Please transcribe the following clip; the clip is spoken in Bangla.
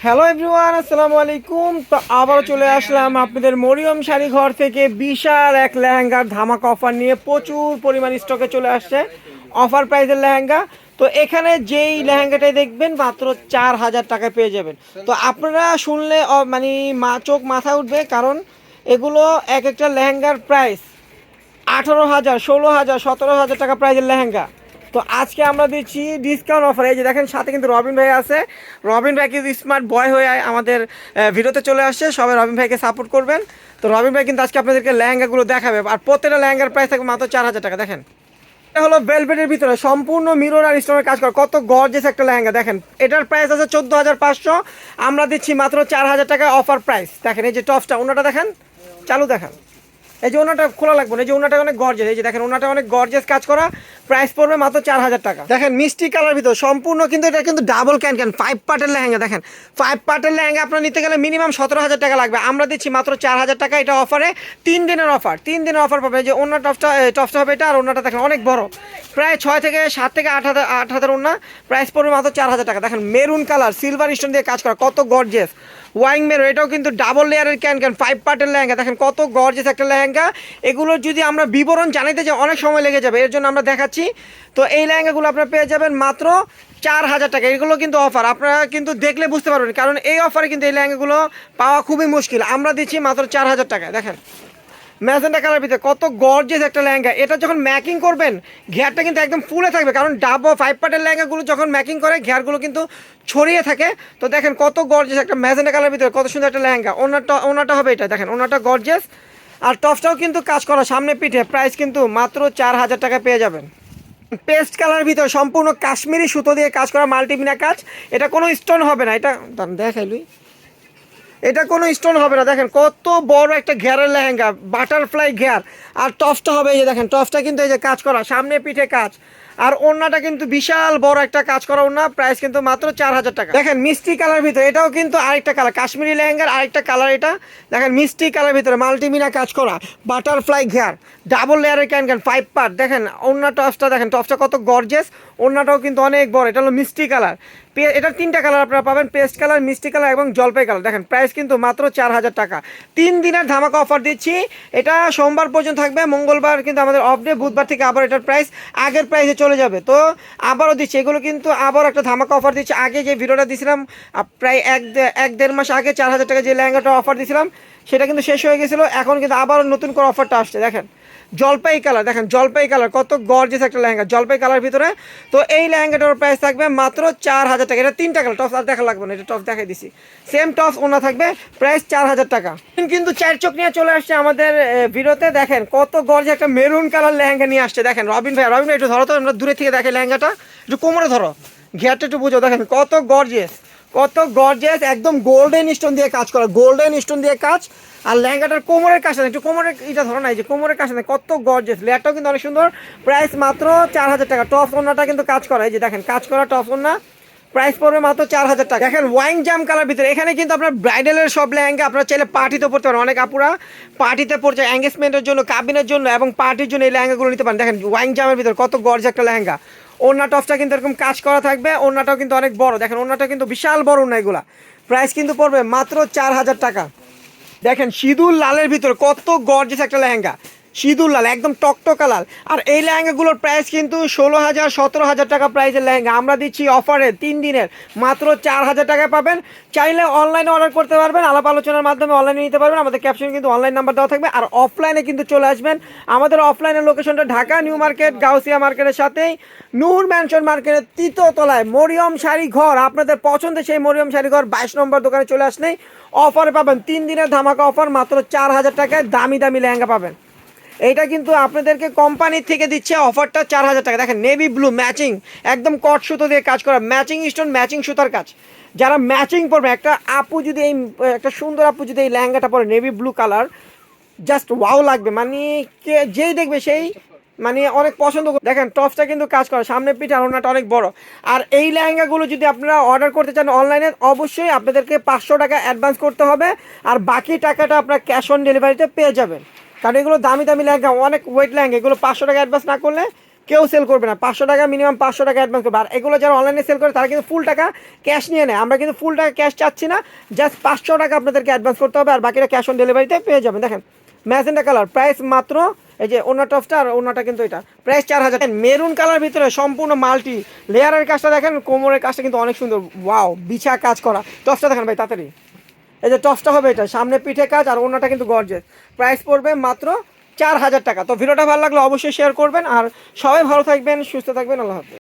হ্যালো এভরিওয়ান, আসসালামু আলাইকুম। তো আবারও চলে আসলাম আপনাদের মরিয়ম শাড়ি ঘর থেকে বিশাল এক লেহেঙ্গার ধামাকা অফার নিয়ে। প্রচুর পরিমাণ স্টকে চলে আসছে অফার প্রাইসের লেহেঙ্গা। তো এখানে যেই লেহেঙ্গাটাই দেখবেন মাত্র 4,000 টাকায় পেয়ে যাবেন। তো আপনারা শুনলে মানে চোখ মাথা উঠবে, কারণ এগুলো এক একটা লেহেঙ্গার প্রাইস 18,000, 16,000, 17,000 টাকা প্রাইজের লেহেঙ্গা। তো আজকে আমরা দিচ্ছি ডিসকাউন্ট অফার। এই যে দেখেন, সাথে কিন্তু রবিন ভাই আছে। রবিন ভাই কিন্তু স্মার্ট বয় হয়ে আমাদের ভিডিওতে চলে আসছে। সবাই রবিন ভাইকে সাপোর্ট করবেন। তো রবিন ভাই কিন্তু আজকে আপনাদেরকে লেহেঙ্গাগুলো দেখাবে, আর প্রত্যেকটা লেহেঙ্গার প্রাইস থাকবে মাত্র 4,000 টাকা। দেখেন, এটা হলো ভেলভেটের ভিতরে সম্পূর্ণ মিরর আর স্টোনের কাজ করা, কত গর্জিয়াস একটা লেহেঙ্গা। দেখেন, এটার প্রাইস আছে 14,500, আমরা দিচ্ছি মাত্র 4,000 টাকা অফার প্রাইস। দেখেন এই যে টপসটা, ওনাটা দেখেন, চালু দেখান। এই যে ওনাটা খোলা লাগবে না, এই যে ওনাটা অনেক গর্জেস। এই যে দেখেন, ওনাটা অনেক গর্জেস কাজ করা, প্রাইস পড়বে মাত্র 4,000 টাকা। দেখেন মিষ্টি কালার ভিতর সম্পূর্ণ, কিন্তু এটা কিন্তু ডাবল ক্যান 5 পার্টের লেহেঙ্গা। দেখেন 5 পার্টের লেহেঙ্গা আপনার নিতে গেলে মিনিমাম 17,000 টাকা লাগবে, আমরা দিচ্ছি মাত্র 4,000 টাকা। এটা অফারে 3 দিনের অফার, 3 দিনের অফার পাবে। যে ওনার টপসটা হবে এটা, আর ওনাটা দেখেন অনেক বড়, প্রায় 6 থেকে 7 থেকে 8,000 ওনা, প্রাইস পড়বে মাত্র 4,000 টাকা। দেখেন মেরুন কালার সিলভার স্টোন দিয়ে কাজ করা, কত গর্জেস। ওয়াইং মেরো, এটাও কিন্তু ডাবল লেয়ারের ক্যান 5 পার্টের লেহেঙ্গা। দেখেন কত গর্জেস একটা লেহেঙ্গা। এগুলোর যদি আমরা বিবরণ জানাইতে যাই অনেক সময় লেগে যাবে, এর জন্য আমরা দেখাচ্ছি। তো এই লেহেঙ্গাগুলো আপনারা পেয়ে যাবেন মাত্র 4,000 টাকা। এগুলো কিন্তু অফার, আপনারা কিন্তু দেখলে বুঝতে পারবেন, কারণ এই অফারে কিন্তু এই লেহেঙ্গাগুলো পাওয়া খুবই মুশকিল। আমরা দিচ্ছি মাত্র 4,000 টাকায়। দেখেন ম্যাজেন্টা কালার ভিতরে কত গর্জিয়াস একটা লেহেঙ্গা। এটা যখন ম্যাকিং করবেন ঘেরটা কিন্তু একদম ফুলে থাকবে, কারণ ডাবল 5 পার্টের লেহেঙ্গাগুলো যখন ম্যাকিং করে ঘেরগুলো কিন্তু ছড়িয়ে থাকে। তো দেখেন কত গর্জিয়াস একটা ম্যাজেন্টা কালার ভিতরে কত সুন্দর একটা লেহেঙ্গা। ওনাটা হবে এটা, দেখেন ওনাটা গর্জিয়াস, আর টপসটাও কিন্তু কাজ করা সামনে পিঠে। প্রাইস কিন্তু মাত্র 4,000 টাকা পেয়ে যাবেন। পেস্ট কালার ভিতরে সম্পূর্ণ কাশ্মীরি সুতো দিয়ে কাজ করা মাল্টিমিনা কাজ। এটা কোনো স্টোন হবে না, এটা দেখাইলুই, এটা কোনো স্টোন হবে না। দেখেন কত বড় একটা ঘেরের লেহেঙ্গা, বাটারফ্লাই ঘের। আর টপসটা হবে এই যে দেখেন, টপসটা কিন্তু এই যে কাজ করা সামনে পিঠে কাজ, আর ওড়নাটা কিন্তু বিশাল বড় একটা কাজ করা ওড়না। প্রাইস কিন্তু মাত্র 4,000 টাকা। দেখেন মিষ্টি কালার ভিতরে, এটাও কিন্তু আরেকটা কালার, কাশ্মীরি লেহেঙ্গার আরেকটা কালার এটা। দেখেন মিষ্টি কালার ভিতরে মাল্টিমিনা কাজ করা, বাটারফ্লাই ঘের, ডাবল লেয়ারের ক্যান 5 পার্ট। দেখেন ওড়না টপসটা, দেখেন টপসটা কত গর্জেস। ওড়নাটাও কিন্তু অনেক বড়, এটা হলো মিষ্টি কালার। এটার 3টা কালার আপনারা পাবেন, পেস্ট কালার, মিষ্টি কালার এবং জলপাই কালার। দেখেন প্রাইস কিন্তু মাত্র 4,000 টাকা। 3 দিনের ধামাকা অফার দিচ্ছি, এটা সোমবার পর্যন্ত থাকবে। মঙ্গলবার কিন্তু আমাদের অফ ডে, বুধবার থেকে আবার এটার প্রাইস আগের প্রাইসে চলে যাবে। তো আবারও দিচ্ছি, এগুলো কিন্তু আবার একটা ধামাকা অফার দিচ্ছি। আগে যে ভিডিওটা দিয়েছিলাম প্রায় 1-1.5 মাস আগে 4,000 টাকা যে লেহেঙ্গাটা অফার দিয়েছিলাম, সেটা কিন্তু শেষ হয়ে গেছিলো। এখন কিন্তু আবারও নতুন করে অফারটা আসছে। দেখেন জলপাই কালার, দেখেন জলপাই কালার কত গর্জিয়াস একটা লেহেঙ্গা জলপাই কালার ভিতরে। তো এই লেহেঙ্গাটার প্রাইস থাকবে মাত্র 4,000 টাকা। এটা 3টা কালার, টপস আর দেখা লাগবে না, এটা টপস দেখাই দিছি। সেম টপস ওনা থাকবে, প্রাইস 4,000 টাকা। কিন্তু 4 চোখ নিয়ে চলে আসছে আমাদের ভিডিওতে। দেখেন কত গর্জিয়াস একটা মেরুন কালার লেহেঙ্গা নিয়ে আসছে। দেখেন রবিন ভাই, রবিন ভাই একটু ধরো তো, আমরা দূরে থেকে দেখে লেহেঙ্গাটা একটু কোমরে ধরো, ঘেরটা একটু বুঝো। দেখেন কত গর্জিয়াস, কত গর্জিয়াস, একদম গোল্ডেন স্টোন দিয়ে কাজ করা, গোল্ডেন স্টোন দিয়ে কাজ। আর লেহেঙ্গাটার কোমরের কাছে একটু কোমরের এটা ধরো না, এই যে কোমরের কাছে কত গর্জিয়াস, লেয়ারটাও কিন্তু অনেক সুন্দর। প্রাইস মাত্র 4,000 টাকা। টপ ওনাটা কিন্তু কাজ করা, এই যে দেখেন কাজ করা টপ ওনা, প্রাইস পড়বে মাত্র 4,000 টাকা। দেখেন ওয়াইন জাম কালার ভিতরে, এখানে কিন্তু আপনার ব্রাইডালের সব লেহেঙ্গা আপনারা চাইলে পার্টিতে পড়তে পারেন। অনেক আপুরা পার্টিতে পড়ছে, এঙ্গেজমেন্টের জন্য, কাবিনের জন্য এবং পার্টির জন্য এই লেহেঙ্গাগুলো নিতে পারেন। দেখেন ওয়াইন জামের ভিতরে কত গর্জিয়াস একটা লেহেঙ্গা। ওড়না টপসটা কিন্তু এরকম কাজ করা থাকবে, ওড়নাটাও কিন্তু অনেক বড়। দেখেন ওড়নাটা কিন্তু বিশাল বড় ওড়না এগুলা। প্রাইস কিন্তু পড়বে মাত্র 4,000 টাকা। দেখেন সিঁদুর লালের ভিতরে কত গর্জিয়াস একটা লেহেঙ্গা, সিঁদুর লাল একদম টকটক কালার। আর এই লেহেঙ্গাগুলোর প্রাইস কিন্তু 16,000, 17,000 টাকা প্রাইসের লেহেঙ্গা। আমরা দিচ্ছি অফারে 3 দিনের মাত্র 4,000 টাকায় পাবেন। চাইলে অনলাইনে অর্ডার করতে পারবেন, আলাপ আলোচনার মাধ্যমে অনলাইনে নিতে পারবেন। আমাদের ক্যাপশনে কিন্তু অনলাইন নাম্বার দেওয়া থাকবে। আর অফলাইনে কিন্তু চলে আসবেন, আমাদের অফলাইনের লোকেশনটা ঢাকা নিউ মার্কেট, গাউসিয়া মার্কেটের সাথেই নূর ম্যানশন মার্কেটের 3য় তলায় মরিয়ম শাড়ি ঘর। আপনাদের পছন্দের সেই মরিয়ম শাড়ি ঘর 22 নম্বর দোকানে চলে আসলেই অফারে পাবেন 3 দিনের ধামাকা অফার, মাত্র 4,000 টাকায় দামি দামি লেহেঙ্গা পাবেন। এইটা কিন্তু আপনাদেরকে কোম্পানি থেকে দিচ্ছে অফারটা 4,000 টাকা। দেখেন নেভি ব্লু ম্যাচিং, একদম কট সুতো দিয়ে কাজ করা, ম্যাচিং স্টোন, ম্যাচিং সুতার কাজ। যারা ম্যাচিং পরবে, একটা আপু যদি এই একটা সুন্দর আপু যদি এই লেহেঙ্গাটা পরে navy blue colour, just wow লাগবে, মানে কে যেই দেখবে সেই মানে অনেক পছন্দ করবে। দেখেন টপসটা কিন্তু কাজ করে সামনে পিঠে, আর ওনাটা অনেক বড়। আর এই লেহেঙ্গাগুলো যদি আপনারা অর্ডার করতে চান অনলাইনে, অবশ্যই আপনাদেরকে 500 টাকা অ্যাডভান্স করতে হবে, আর বাকি টাকাটা আপনারা ক্যাশ অন ডেলিভারিতে পেয়ে যাবেন। কারণ এগুলো দামি দামি লেহেঙ্গা, অনেক ওয়েট লেহেঙ্গা, এগুলো 500 টাকা অ্যাডভান্স না করলে কেউ সেল করবে না, 500 টাকা মিনিমাম, 500 টাকা অ্যাডভান্স করবে। আর এগুলো যারা অনলাইনে সেল করে তারা কিন্তু ফুল টাকা ক্যাশ নিয়ে নেয়, আমরা কিন্তু ফুল টাকা ক্যাশ চাচ্ছি না, জাস্ট 500 টাকা আপনাদেরকে অ্যাডভান্স করতে হবে, আর বাকিটা ক্যাশ অন ডেলিভারিতে পেয়ে যাবেন। দেখেন ম্যাজেন্টা কালার, প্রাইস মাত্র, এই যে ওনার টপসটা আর ওনাটা কিন্তু এটা প্রাইস 4000। মেরুন কালার ভিতরে সম্পূর্ণ মাল্টি লেয়ারের কাজটা দেখেন, কোমরের কাজটা কিন্তু অনেক সুন্দর, ওয়াও, বিছা কাজ করা। টপসটা দেখেন ভাই তাড়াতাড়ি, এই যে টপসটা হবে এটা, সামনে পিঠে কাজ, আর ওনাটা কিন্তু গর্জেস। প্রাইস পড়বে মাত্র 4000 টাকা। তো ভিডিওটা ভালো লাগলে অবশ্যই শেয়ার করবেন, আর সবাই ভালো থাকবেন, সুস্থ থাকবেন, আল্লাহ হাফেজ।